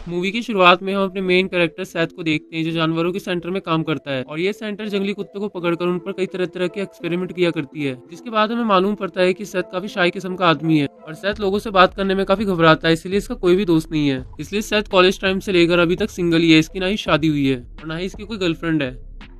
Movie की शुरुआत में हम अपने मेन कैरेक्टर सैथ को देखते हैं जो जानवरों के सेंटर में काम करता है और ये सेंटर जंगली कुत्तों को पकड़कर उन पर कई तरह तरह के एक्सपेरिमेंट किया करती है। जिसके बाद हमें मालूम पड़ता है कि सैथ काफी शाय किस्म का आदमी है और सैथ लोगों से बात करने में काफी घबराता है, इसलिए इसका कोई भी दोस्त नहीं है। इसलिए सैथ कॉलेज टाइम से लेकर अभी तक सिंगल ही है, इसकी ना ही शादी हुई है और ना ही इसकी कोई गर्लफ्रेंड है।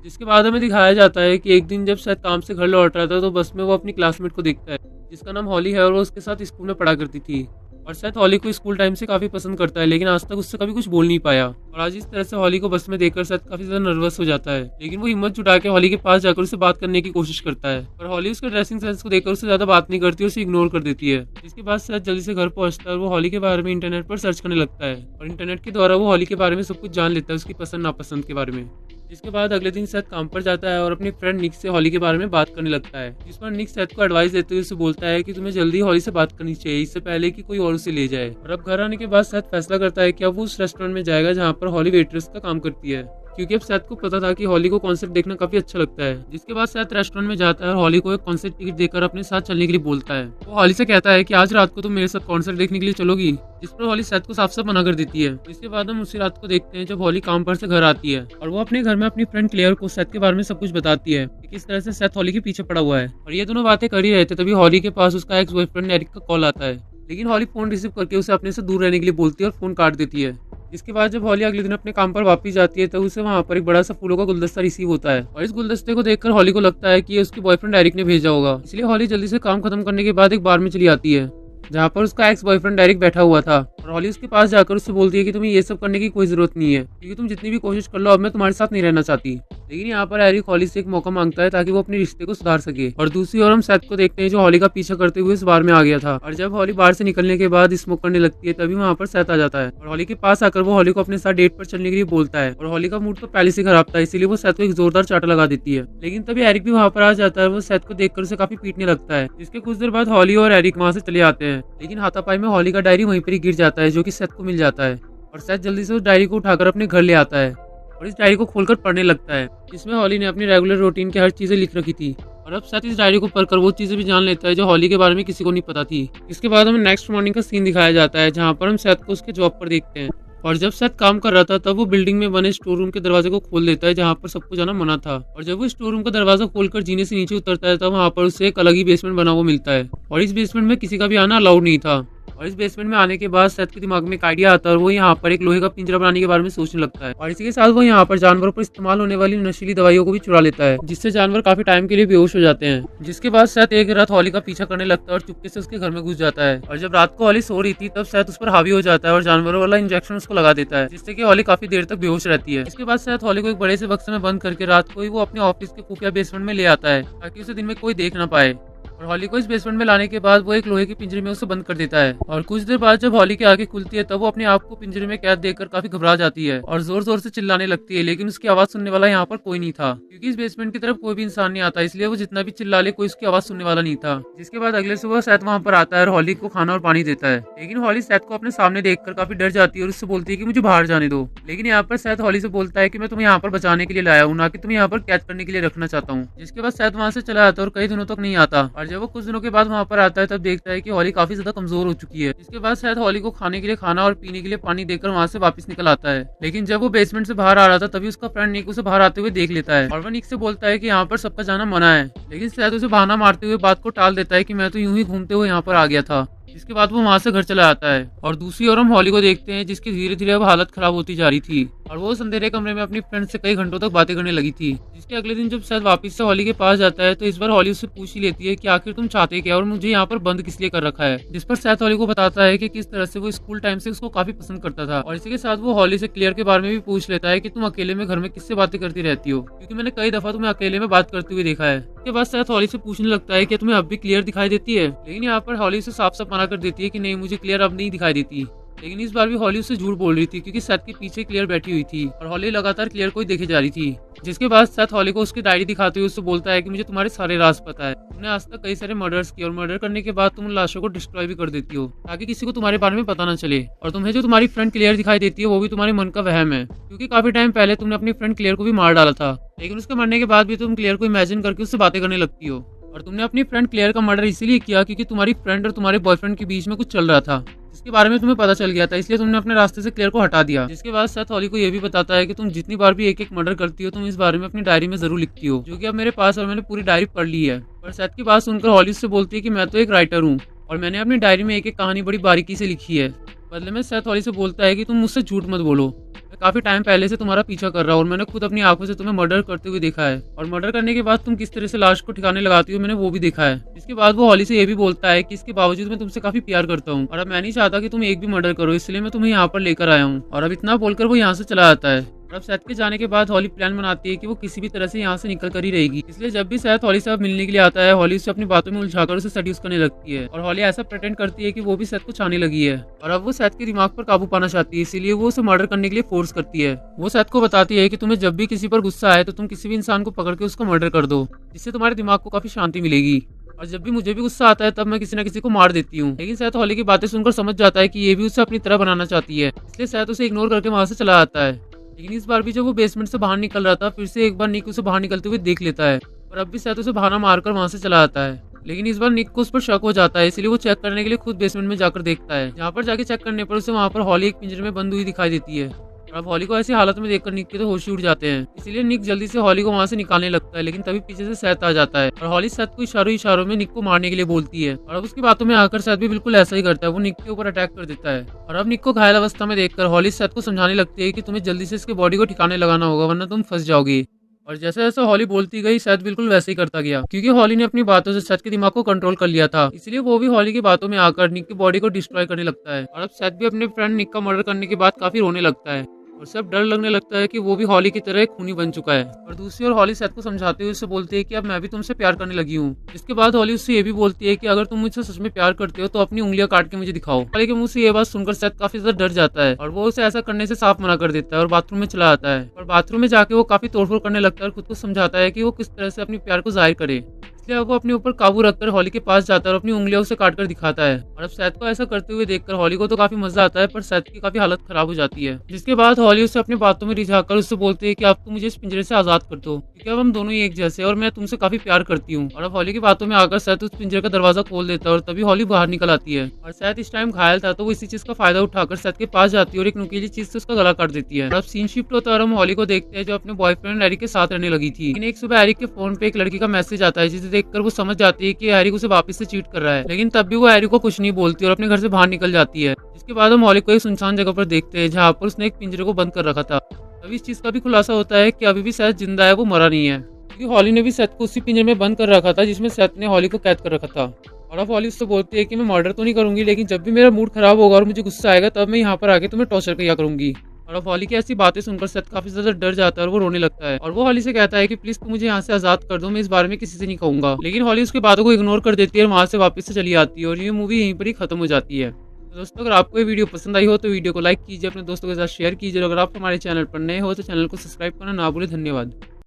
जिसके बाद हमें दिखाया जाता है कि एक दिन जब सैथ काम से घर लौट रहा था तो बस में वो अपनी क्लासमेट को देखता है जिसका नाम हॉली है और वो उसके साथ स्कूल में पढ़ा करती थी। और शायद हॉली को स्कूल टाइम से काफी पसंद करता है लेकिन आज तक उससे कभी कुछ बोल नहीं पाया और आज इस तरह से हॉली को बस में देखकर शायद काफी ज्यादा नर्वस हो जाता है। लेकिन वो हिम्मत जुटा के हॉली के पास जाकर उससे बात करने की कोशिश करता है और हॉली उसके ड्रेसिंग सेंस को देखकर उससे ज्यादा बात नहीं करती और उसे इग्नोर कर देती है। इसके बाद शायद जल्दी से घर पहुंचता है और वो हॉली के बारे में इंटरनेट पर सर्च करने लगता है और इंटरनेट के द्वारा वो हॉली के बारे में सब कुछ जान लेता है, उसकी पसंद नापसंद के बारे में। जिसके बाद अगले दिन सैथ काम पर जाता है और अपने फ्रेंड निक से हॉली के बारे में बात करने लगता है, जिस पर निक सैथ को एडवाइस देते हुए उसे बोलता है कि तुम्हें जल्दी हॉली से बात करनी चाहिए इससे पहले कि कोई और उसे ले जाए। और अब घर आने के बाद सैथ फैसला करता है कि अब वो उस रेस्टोरेंट में जाएगा जहाँ पर हॉली वेट्रेस का काम करती है, क्योंकि अब सैथ को पता था कि हॉली को कॉन्सर्ट देखना काफी अच्छा लगता है। जिसके बाद सैथ रेस्टोरेंट में जाता है और हॉली को एक कॉन्सर्ट टिकट देकर अपने साथ चलने के लिए बोलता है। वो हॉली से कहता है कि आज रात को तुम मेरे साथ कॉन्सर्ट देखने के लिए चलोगी, जिस पर हॉली सैथ को साफ साफ मना कर देती है। इसके बाद हम उसी रात को देखते हैं जब हॉली काम पर से घर आती है और वो अपने घर में अपनी फ्रेंड क्लेयर को सैथ के बारे में सब कुछ बताती है कि किस तरह से सैथ हॉली के पीछे पड़ा हुआ है। और ये दोनों बातें कर ही रहे थे तभी हॉली के पास उसका एक्स बॉयफ्रेंड एरिक का कॉल आता है, लेकिन हॉली फोन रिसीव करके उसे अपने से दूर रहने के लिए बोलती है और फोन काट देती है। इसके बाद जब हॉली अगले दिन अपने काम पर वापस जाती है तब उसे वहाँ पर एक बड़ा सा फूलों का गुलदस्ता रिसीव होता है और इस गुलदस्ते को देखकर हॉली को लगता है कि ये उसके बॉयफ्रेंड एरिक ने भेजा होगा। इसलिए हॉली जल्दी से काम खत्म करने के बाद एक बार में चली आती है जहाँ पर उसका एक्स बॉयफ्रेंड एरिक बैठा हुआ था और हॉली उसके पास जाकर उससे बोलती है कि तुम्हें ये सब करने की कोई जरूरत नहीं है, क्योंकि तुम जितनी भी कोशिश कर लो अब मैं तुम्हारे साथ नहीं रहना चाहती। लेकिन यहाँ पर एरिक हॉली से एक मौका मांगता है ताकि वो अपने रिश्ते को सुधार सके। और दूसरी ओर हम सैथ को देखते हैं जो हॉली का पीछा करते हुए इस बार में आ गया था और जब हॉली बाहर से निकलने के बाद स्मोक करने लगती है तभी वहाँ पर सैथ आ जाता है और हॉली के पास आकर वो हॉली को अपने साथ डेट पर चलने के लिए बोलता है। और हॉली का मूड तो पहले से खराब था, इसीलिए वो सैथ को एक जोरदार चाटा लगा देती है। लेकिन तभी एरिक भी वहाँ पर आ जाता है, वो सैथ को देखकर उसे काफी पीटने लगता है। जिसके कुछ देर बाद हॉली और एरिक वहाँ से चले आते हैं, लेकिन हाथापाई में हॉली का डायरी वहीं पर ही गिर जाता है जो कि सैथ को मिल जाता है और सैथ जल्दी से उस डायरी को उठाकर अपने घर ले आता है और इस डायरी को खोलकर पढ़ने लगता है जिसमें हॉली ने अपनी रेगुलर रूटीन की हर चीजें लिख रखी थी। और अब सैथ इस डायरी को पढ़कर वो चीजें भी जान लेता है जो हॉली के बारे में किसी को नहीं पता थी। इसके बाद हमें नेक्स्ट मॉर्निंग का सीन दिखाया जाता है जहाँ पर हम सैथ को उसके जॉब पर देखते हैं और जब सैथ काम कर रहा था तब वो बिल्डिंग में बने स्टोर रूम के दरवाजे को खोल देता है जहाँ पर सबको जाना मना था। और जब वो स्टोर रूम का दरवाजा खोलकर जीने से नीचे उतरता है तब वहाँ पर उसे एक अलग ही बेसमेंट बना हुआ मिलता है और इस बेसमेंट में किसी का भी आना अलाउड नहीं था। और इस बेसमेंट में आने के बाद सैथ के दिमाग में एक आइडिया आता है और वो यहाँ पर एक लोहे का पिंजरा बनाने के बारे में सोचने लगता है और इसी के साथ वो यहाँ पर जानवरों पर इस्तेमाल होने वाली नशीली दवाइयों को भी चुरा लेता है जिससे जानवर काफी टाइम के लिए बेहोश हो जाते हैं। जिसके बाद सैथ एक रात हॉली का पीछा करने लगता है और चुपके से उसके घर में घुस जाता है और जब रात को हॉली सो रही थी तब सैथ उस पर हावी हो जाता है और जानवरों वाला इंजेक्शन उसको लगा देता है जिससे कि हॉली काफी देर तक बेहोश रहती है। इसके बाद सैथ हॉली को एक बड़े से बक्से में बंद करके रात को ही वो अपने ऑफिस के खुफिया बेसमेंट में ले आता है ताकि उसे दिन में कोई देख ना पाए। और हॉली को इस बेसमेंट में लाने के बाद वो एक लोहे के पिंजरे में उसे बंद कर देता है और कुछ देर बाद जब हॉली की आंखें खुलती है तब वो अपने आप को पिंजरे में कैद देखकर काफी घबरा जाती है और जोर जोर से चिल्लाने लगती है, लेकिन उसकी आवाज सुनने वाला यहाँ पर कोई नहीं था क्योंकि इस बेसमेंट की तरफ कोई भी इंसान नहीं आता, इसलिए वो जितना भी चिल्ला ले कोई उसकी आवाज सुनने वाला नहीं था। जिसके बाद अगले सुबह सैथ वहाँ पर आता है और हॉली को खाना और पानी देता है, लेकिन हॉली सैथ को अपने सामने देखकर काफी डर जाती है और उससे बोलती है कि मुझे बाहर जाने दो। लेकिन यहाँ पर सैथ हॉली से बोलता है कि मैं तुम्हें यहाँ पर बचाने के लिए लाया हूँ, ना कि तुम्हें यहाँ पर कैद करने के लिए रखना चाहता हूँ। जिसके बाद सैथ वहाँ से चला आता है और कई दिनों तक नहीं आता और जब वो कुछ दिनों के बाद वहाँ पर आता है तब देखता है कि हॉली काफी ज्यादा कमजोर हो चुकी है। इसके बाद शायद हॉली को खाने के लिए खाना और पीने के लिए पानी देकर वहाँ से वापस निकल आता है। लेकिन जब वो बेसमेंट से बाहर आ रहा था तभी उसका फ्रेंड निक उसे बाहर आते हुए देख लेता है और वो निक से बोलता है कि यहाँ पर सबका जाना मना है, लेकिन शायद उसे बहाना मारते हुए बात को टाल देता है कि मैं तो यूं ही घूमते हुए यहाँ पर आ गया था। इसके बाद वो वहाँ से घर चला आता है और दूसरी ओर हम हॉली को देखते हैं जिसकी धीरे धीरे अब हालत खराब होती जा रही थी और वो उस अंधेरे कमरे में अपनी फ्रेंड से कई घंटों तक बातें करने लगी थी। जिसके अगले दिन जब शायद वापस से हॉली के पास जाता है तो इस बार हॉली उससे पूछ ही लेती है कि आखिर तुम चाहते क्या और मुझे यहाँ पर बंद किस लिए कर रखा है। जिस पर शायद हॉली को बताता है कि किस तरह से वो स्कूल टाइम से उसको काफी पसंद करता था और इसी के साथ वो हॉली से क्लियर के बारे में भी पूछ लेता है कि तुम अकेले में घर में किससे बातें करती रहती हो, क्योंकि मैंने कई दफा तुम्हें अकेले में बात करते हुए देखा है। इसके बाद शायद हॉली से पूछने लगता है कि तुम्हें अब भी क्लियर दिखाई देती है, लेकिन यहाँ पर हॉली से साफ साफ मना कर देती है कि नहीं, मुझे क्लियर अब नहीं दिखाई देती। लेकिन इस बार भी हॉली उससे झूठ बोल रही थी क्योंकि सैथ के पीछे क्लियर बैठी हुई थी और हॉली लगातार क्लियर को ही देखे जा रही थी। जिसके बाद सैथ हॉली को उसकी डायरी दिखाते हुए उससे बोलता है कि मुझे तुम्हारे सारे राज पता है, तुमने आज तक कई सारे मर्डर्स किए और मर्डर करने के बाद तुम उन लाशों को डिस्ट्रॉय भी कर देती हो ताकि किसी को तुम्हारे बारे में पता ना चले, और तुम्हें जो तुम्हारी फ्रेंड क्लियर दिखाई देती है वो भी तुम्हारे मन का वहम है, क्योंकि काफी टाइम पहले तुमने अपनी फ्रेंड क्लियर को भी मार डाला था, लेकिन उसके मरने के बाद भी तुम क्लियर को इमेजिन करके उससे बातें करने लगती हो। और तुमने अपनी फ्रेंड क्लेयर का मर्डर इसीलिए किया क्योंकि तुम्हारी फ्रेंड और तुम्हारे बॉयफ्रेंड के बीच में कुछ चल रहा था, जिसके बारे में तुम्हें पता चल गया था, इसलिए तुमने अपने रास्ते से क्लेयर को हटा दिया। जिसके बाद सेथ हॉली को यह भी बताता है कि तुम जितनी बार भी एक एक मर्डर करती हो, तुम इस बारे में अपनी डायरी में जरूर लिखती हो, जो कि अब मेरे पास, और मैंने पूरी डायरी पढ़ ली है। पर सेथ की बात सुनकर हॉली उससे बोलती है कि मैं तो एक राइटर हूँ और मैंने अपनी डायरी में एक एक कहानी बड़ी बारीकी से लिखी है। बदले में सेथ हॉली से बोलता है कि तुम मुझसे झूठ मत बोलो, मैं काफी टाइम पहले से तुम्हारा पीछा कर रहा हूँ और मैंने खुद अपनी आंखों से तुम्हें मर्डर करते हुए देखा है, और मर्डर करने के बाद तुम किस तरह से लाश को ठिकाने लगाती हो मैंने वो भी देखा है। इसके बाद वो हॉली से ये भी बोलता है कि इसके बावजूद मैं तुमसे काफी प्यार करता हूँ और अब मैं नहीं चाहता कि तुम एक भी मर्डर करो, इसलिए मैं तुम्हें यहाँ पर लेकर आया हूँ। और अब इतना बोलकर वो यहाँ से चला जाता है। और अब सेथ के जाने के बाद हॉली प्लान बनाती है कि वो किसी भी तरह से यहाँ से निकल कर ही रहेगी, इसलिए जब भी सेथ हॉली से अब मिलने के लिए आता है, हॉली उसे अपनी बातों में उलझाकर उसे सेड्यूस करने लगती है, और हॉली ऐसा प्रेटेंड करती है कि वो भी सेथ को चाहने लगी है और अब वो सेथ के दिमाग पर काबू पाना चाहती है, इसीलिए वो उसे मर्डर करने के लिए फोर्स करती है। वो सेथ को बताती है कि तुम्हें जब भी किसी पर गुस्सा आए तो तुम किसी भी इंसान को पकड़ के उसका मर्डर कर दो, जिससे तुम्हारे दिमाग को काफी शांति मिलेगी। और जब भी मुझे भी गुस्सा आता है तब मैं किसी न किसी को मार देती हूँ। लेकिन सेथ हॉली की बातें सुनकर समझ जाता है कि ये भी उसे अपनी तरह बनाना चाहती है, इसलिए सेथ उसे इग्नोर करके वहां से चला जाता है। लेकिन इस बार भी जब वो बेसमेंट से बाहर निकल रहा था, फिर से एक बार निक उसे बाहर निकलते हुए देख लेता है और अब भी सेथ उसे बहाना मारकर वहां से चला आता है। लेकिन इस बार निक को उस पर शक हो जाता है, इसलिए वो चेक करने के लिए खुद बेसमेंट में जाकर देखता है, जहाँ पर जाके चेक करने पर उसे वहाँ पर हॉली एक पिंजरे में बंद हुई दिखाई देती है। और अब हॉली को ऐसी हालत में देखकर निक के तो होश ही उड़ जाते हैं, इसीलिए निक जल्दी से हॉली को वहां से निकालने लगता है, लेकिन तभी पीछे से सेथ आ जाता है और हॉली सेथ को इशारों इशारों में निक को मारने के लिए बोलती है। और अब उसकी बातों में आकर सेथ भी बिल्कुल ऐसा ही करता है, वो निक के ऊपर अटैक कर देता है। और अब निक को घायल अवस्था में देखकर हॉली सेथ को समझाने लगती है कि तुम्हें जल्दी से इसके बॉडी को ठिकाने लगाना होगा, वरना तुम फंस जाओगे। और जैसे जैसे हॉली बोलती गई, सेथ बिल्कुल वैसे ही करता गया, क्योंकि हॉली ने अपनी बातों से सेथ के दिमाग को कंट्रोल कर लिया था, इसलिए वो भी हॉली की बातों में आकर निक की बॉडी को डिस्ट्रॉय करने लगता है। और अब सेथ भी अपने फ्रेंड निक का मर्डर करने के बाद काफी रोने लगता है और सब डर लगने लगता है कि वो भी हॉली की तरह एक खूनी बन चुका है। और दूसरी ओर हॉली सेथ को समझाते हुए उससे बोलती है कि अब मैं भी तुमसे प्यार करने लगी हूँ। इसके बाद हॉली उससे ये भी बोलती है कि अगर तुम मुझसे सच में प्यार करते हो तो अपनी उंगलियां काट के मुझे दिखाओ। हॉली के मुंह से ये बात सुनकर सेथ काफी ज्यादा डर जाता है और वो उसे ऐसा करने से साफ मना कर देता है और बाथरूम में चला आता है। और बाथरूम में जाके वो काफी तोड़फोड़ करने लगता है और खुद को समझाता है कि वो किस तरह से अपनी प्यार को जाहिर करे, इसलिए वो अपने ऊपर काबू रखकर हॉली के पास जाता है और अपनी उंगलियों उसे काटकर दिखाता है। और अब सेथ को ऐसा करते हुए देखकर हॉली को तो काफी मजा आता है, पर सेथ की काफी हालत खराब हो जाती है। जिसके बाद हॉली उसे अपनी बातों में रिझाकर उससे बोलती है कि अब तुम मुझे इस पिंजरे से आजाद कर दो, क्योंकि अब हम दोनों ही एक जैसे और मैं तुमसे काफी प्यार करती हूँ। और अब हॉली की बातों में आकर सेथ उस पिंजरे का दरवाजा खोल देता है और तभी हॉली बाहर निकल आती है। और सेथ इस टाइम घायल था, तो वो इसी चीज का फायदा उठाकर सेथ के पास जाती है और एक नुकीली चीज से उसका गला काट देती है। और अब सीन शिफ्ट होता है और हम हॉली को देखते हैं जो अपने बॉयफ्रेंड एरिक के साथ रहने लगी थी। लेकिन एक सुबह एरिक के फोन पे एक लड़की का मैसेज आता है, जिसे देखकर वो समझ जाती है कि एरिक उसे वापस से चीट कर रहा है। लेकिन तब भी वो एरिक को कुछ नहीं बोलती और अपने घर से बाहर निकल जाती है। जिसके बाद हम हॉली को एक सुनसान जगह पर देखते हैं, जहाँ पर उसने एक पिंजरे को बंद कर रखा था। तभी इस चीज का भी खुलासा होता है कि अभी भी सेथ जिंदा है, वो मरा नहीं है, क्योंकि हॉली ने भी सेथ को उसी पिंजरे में बंद कर रखा था जिसमें सेथ ने हॉली को कैद कर रखा था। और अब हॉली उससे बोलती है कि मैं मर्डर तो नहीं करूंगी, लेकिन जब भी मेरा मूड खराब होगा और मुझे गुस्सा आएगा तब मैं यहाँ पर आके तुम्हें टॉर्चर किया करूंगी। और अब हॉली की ऐसी बातें सुनकर सेथ काफी ज्यादा डर जाता है और वो रोने लगता है। और वो हॉली से कहता है कि प्लीज तुम मुझे यहाँ से आजाद कर दो, मैं इस बारे में किसी से नहीं कहूंगा। लेकिन हॉली उसकी बातों को इग्नोर कर देती है और वहां से वापस से चली आती है और ये मूवी यहीं पर ही खत्म हो जाती है। तो दोस्तों, अगर आपको ये वीडियो पसंद आई हो तो वीडियो को लाइक कीजिए, अपने दोस्तों के साथ शेयर कीजिए। अगर आप हमारे चैनल पर नए हो तो चैनल को सब्सक्राइब करना ना भूलें। धन्यवाद।